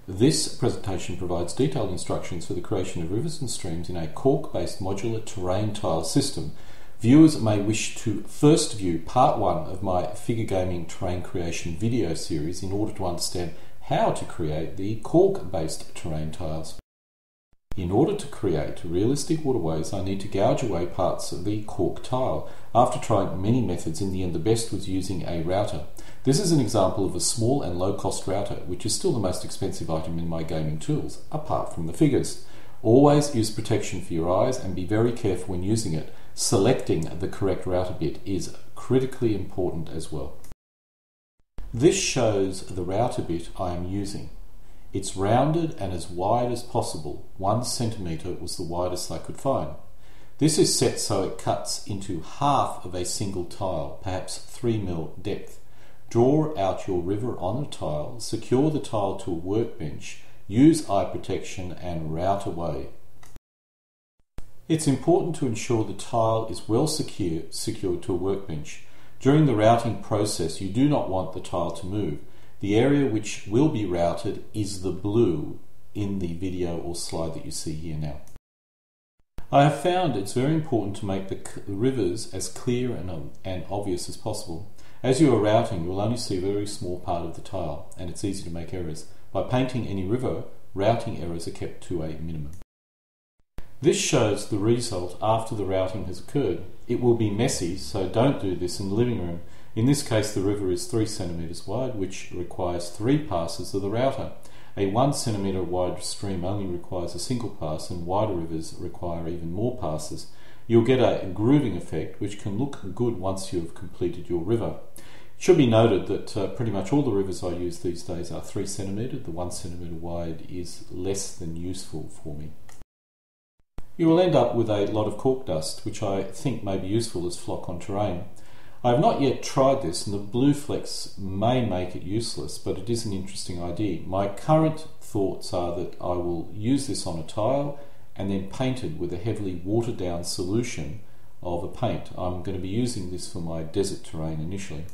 This presentation provides detailed instructions for the creation of rivers and streams in a cork-based modular terrain tile system. Viewers may wish to first view part 1 of my figure gaming terrain creation video series in order to understand how to create the cork-based terrain tiles. In order to create realistic waterways, I need to gouge away parts of the cork tile. After trying many methods, in the end the best was using a router. This is an example of a small and low-cost router, which is still the most expensive item in my gaming tools, apart from the figures. Always use protection for your eyes and be very careful when using it. Selecting the correct router bit is critically important as well. This shows the router bit I am using. It's rounded and as wide as possible. 1 centimetre was the widest I could find. This is set so it cuts into half of a single tile, perhaps 3 mm depth. Draw out your river on a tile, secure the tile to a workbench, use eye protection and route away. It's important to ensure the tile is well secured to a workbench. During the routing process, you do not want the tile to move. The area which will be routed is the blue in the video or slide that you see here now. I have found it's very important to make the rivers as clear and obvious as possible. As you are routing, you will only see a very small part of the tile, and it's easy to make errors. By painting any river, routing errors are kept to a minimum. This shows the result after the routing has occurred. It will be messy, so don't do this in the living room. In this case, the river is 3 centimetres wide, which requires 3 passes of the router. A 1 centimetre wide stream only requires a single pass, and wider rivers require even more passes. You'll get a grooving effect, which can look good once you have completed your river. It should be noted that pretty much all the rivers I use these days are 3 centimetre. The 1 centimetre wide is less than useful for me. You will end up with a lot of cork dust, which I think may be useful as flock on terrain. I have not yet tried this, and the blue flecks may make it useless, but it is an interesting idea. My current thoughts are that I will use this on a tile and then paint it with a heavily watered down solution of a paint. I'm going to be using this for my desert terrain initially.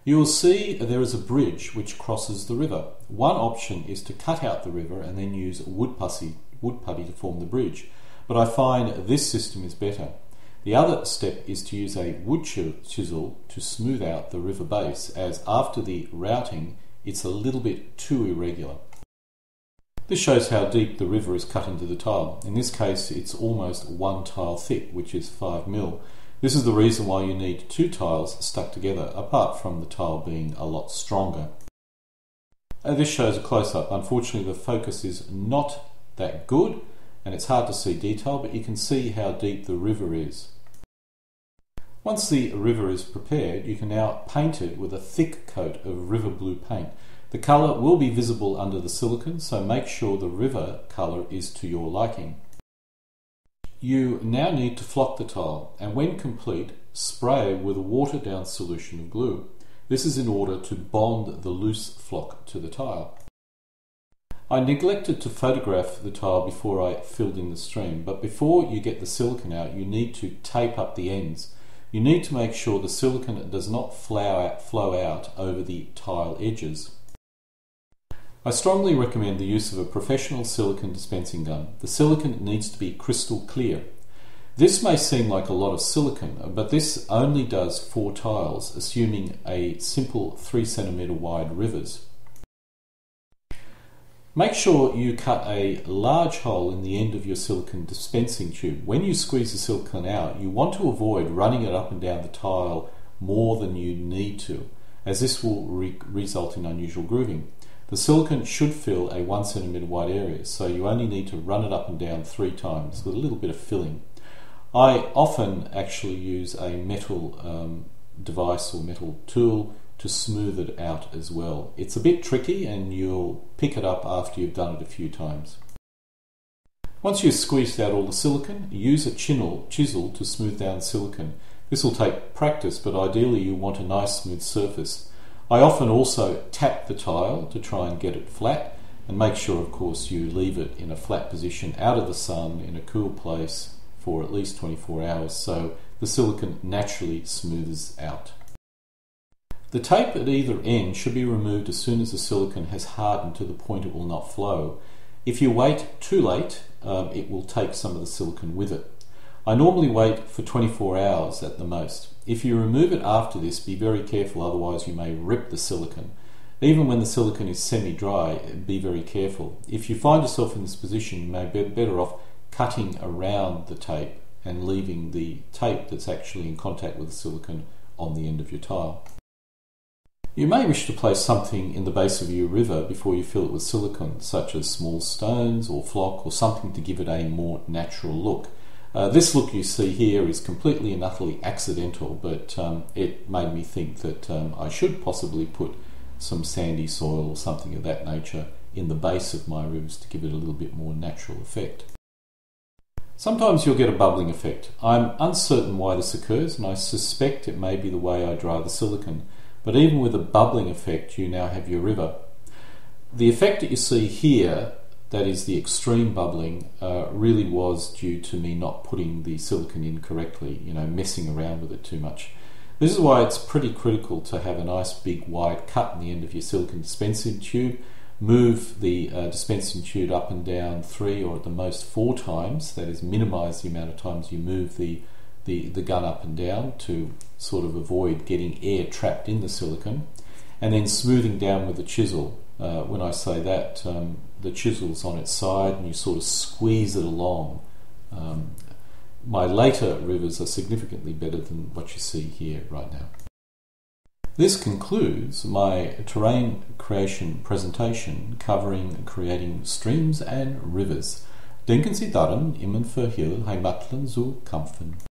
You will see there is a bridge which crosses the river. One option is to cut out the river and then use wood putty to form the bridge, but I find this system is better. The other step is to use a wood chisel to smooth out the river base, as after the routing it's a little bit too irregular. This shows how deep the river is cut into the tile. In this case it's almost 1 tile thick, which is 5 mm. This is the reason why you need 2 tiles stuck together, apart from the tile being a lot stronger. This shows a close-up. Unfortunately the focus is not that good and it's hard to see detail, but you can see how deep the river is. Once the river is prepared, you can now paint it with a thick coat of river blue paint. The colour will be visible under the silicone, so make sure the river colour is to your liking. You now need to flock the tile, and when complete, spray with a watered down solution of glue. This is in order to bond the loose flock to the tile. I neglected to photograph the tile before I filled in the stream, but before you get the silicone out, you need to tape up the ends. You need to make sure the silicone does not flow out over the tile edges. I strongly recommend the use of a professional silicone dispensing gun. The silicone needs to be crystal clear. This may seem like a lot of silicone, but this only does 4 tiles, assuming a simple 3 centimetre wide rivers. Make sure you cut a large hole in the end of your silicone dispensing tube. When you squeeze the silicone out, you want to avoid running it up and down the tile more than you need to, as this will result in unusual grooving. The silicone should fill a 1 centimetre wide area, so you only need to run it up and down 3 times with a little bit of filling. I often actually use a metal device or metal tool to smooth it out as well. It's a bit tricky and you'll pick it up after you've done it a few times. Once you've squeezed out all the silicone, use a chisel to smooth down silicone. This will take practice, but ideally you want a nice smooth surface. I often also tap the tile to try and get it flat, and make sure of course you leave it in a flat position out of the sun in a cool place for at least 24 hours so the silicone naturally smooths out. The tape at either end should be removed as soon as the silicone has hardened to the point it will not flow. If you wait too late, it will take some of the silicone with it. I normally wait for 24 hours at the most. If you remove it after this, be very careful, otherwise you may rip the silicone. Even when the silicone is semi-dry, be very careful. If you find yourself in this position, you may be better off cutting around the tape and leaving the tape that's actually in contact with the silicone on the end of your tile. You may wish to place something in the base of your river before you fill it with silicone, such as small stones or flock or something to give it a more natural look. This look you see here is completely and utterly accidental, but it made me think that I should possibly put some sandy soil or something of that nature in the base of my rivers to give it a little bit more natural effect. Sometimes you'll get a bubbling effect. I'm uncertain why this occurs, and I suspect it may be the way I dry the silicone, but even with a bubbling effect, you now have your river. The effect that you see here, that is the extreme bubbling, really was due to me not putting the silicone in correctly, messing around with it too much. This is why it's pretty critical to have a nice big wide cut in the end of your silicone dispensing tube. Move the dispensing tube up and down 3 or at the most 4 times, that is minimise the amount of times you move the gun up and down to sort of avoid getting air trapped in the silicone, and then smoothing down with the chisel. When I say that, the chisel's on its side and you sort of squeeze it along. My later rivers are significantly better than what you see here right now. This concludes my terrain creation presentation covering creating streams and rivers. Denken Sie daran, immer für Heimatland zu kämpfen.